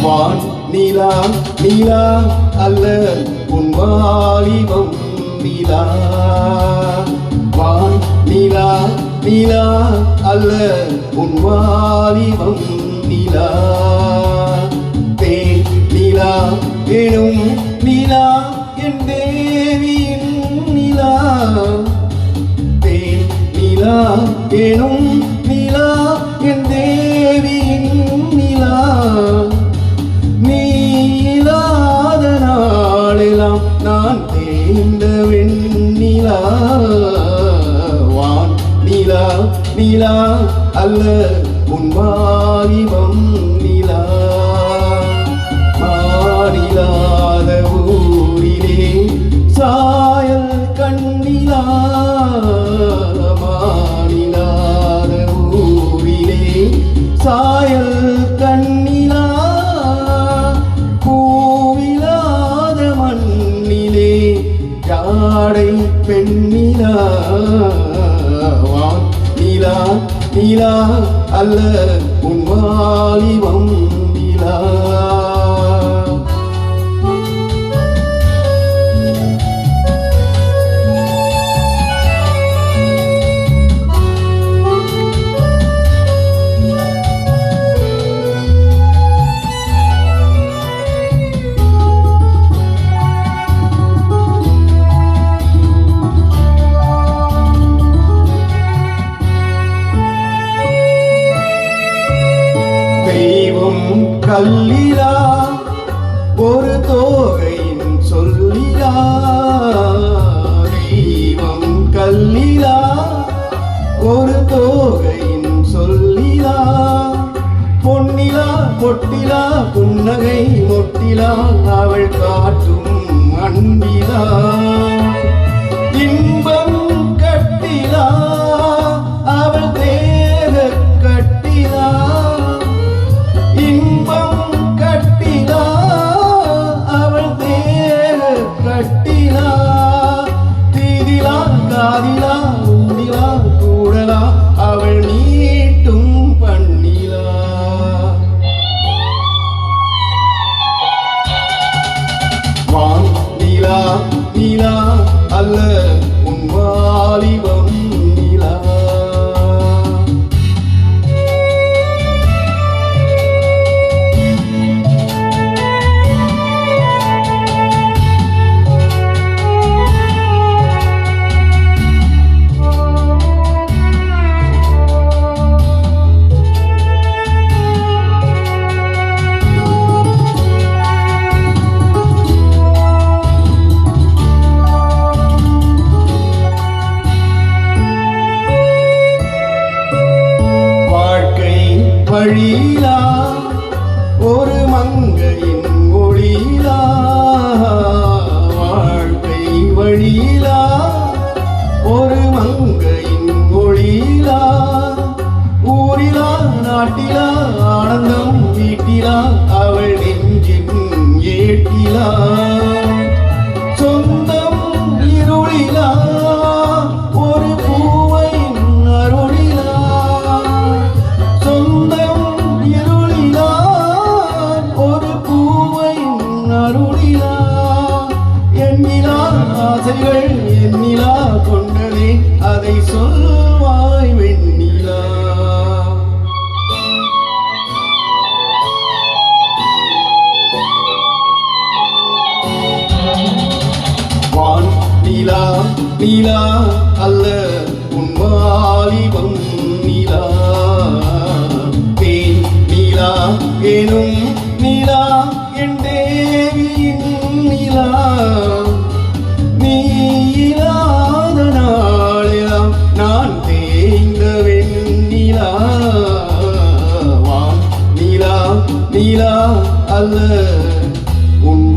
வான் நீலா நீலா அல்ல உன் வாலிபம் நீலா. வான் நீலா நீலா அல்ல உன் வாலிபம் நீலா. தேன் நீலா எனும் நீலா என் தேவியின் நீலா. தேன் நீலா எனும் நீலா என் தேவியின் நீலா. நீ இல்லாத நாளெல்லாம் நான் தேர்ந்த வெண்ணிலா. வான் நீலா நீலா அல்ல உன் வாலிபம் நீலா. மாநிலாத ஊரிலே சாயல் கண்ணிலா. மாநிலாத ஊரிலே சாயல் கண்ணிலா. பூவிலாத மண்ணிலே யாடை பெண்ணிலா. வான் நீலா நீலா அல்ல உன் வாலிபம் நீலா. தெய்வம் கல்லிலா ஒரு தோகையின் சொல்லிலா. தெய்வம் கல்லிலா ஒரு தோகையின் சொல்லிலா. பொன்னிலா பொட்டிலா புன்னகை மொட்டிலா அவள் காட்டும் அன்பிலா. இன்பம் கட்டிலா அவள் தேக கட்டிலா. இன்பம் கட்டிலா அவள் தேக கட்டிலா. தீதிலா காதிலா ஊதிலா கூடலா அவள் நீட்டும் பண்ணிலா. வான் நீலா நீலா அல்ல உன் வாலிபம் நீலா. வழியிலா ஒரு மங்கையின் ஒளியிலா. வாழ்க்கை வழியிலா ஒரு மங்கையின் ஒளியிலா. ஊரிலா நாட்டிலா ஆனந்தம் வீட்டிலா அவள் நெஞ்சின் ஏட்டிலா. சொந்தம் இருளிலா ஒரு பூவையின் அருளிலா. சொந்தம் இருளிலா ஒரு பூவையின் அருளிலா. எண்ணிலா ஆசைகள் எண்ணிலா கொண்டதே அதை சொல்வாய் வெண்ணிலா. வான் நீலா நீலா அல்ல உன் வாலிபம் நீலா. தேன் நீலா எனும் நீலா என் தேவியின் நீலா. நீ இல்லாத நாளெல்லாம் நான் தேய்ந்த வெண்ணிலா. வான் நீலா நீலா அல்ல உன்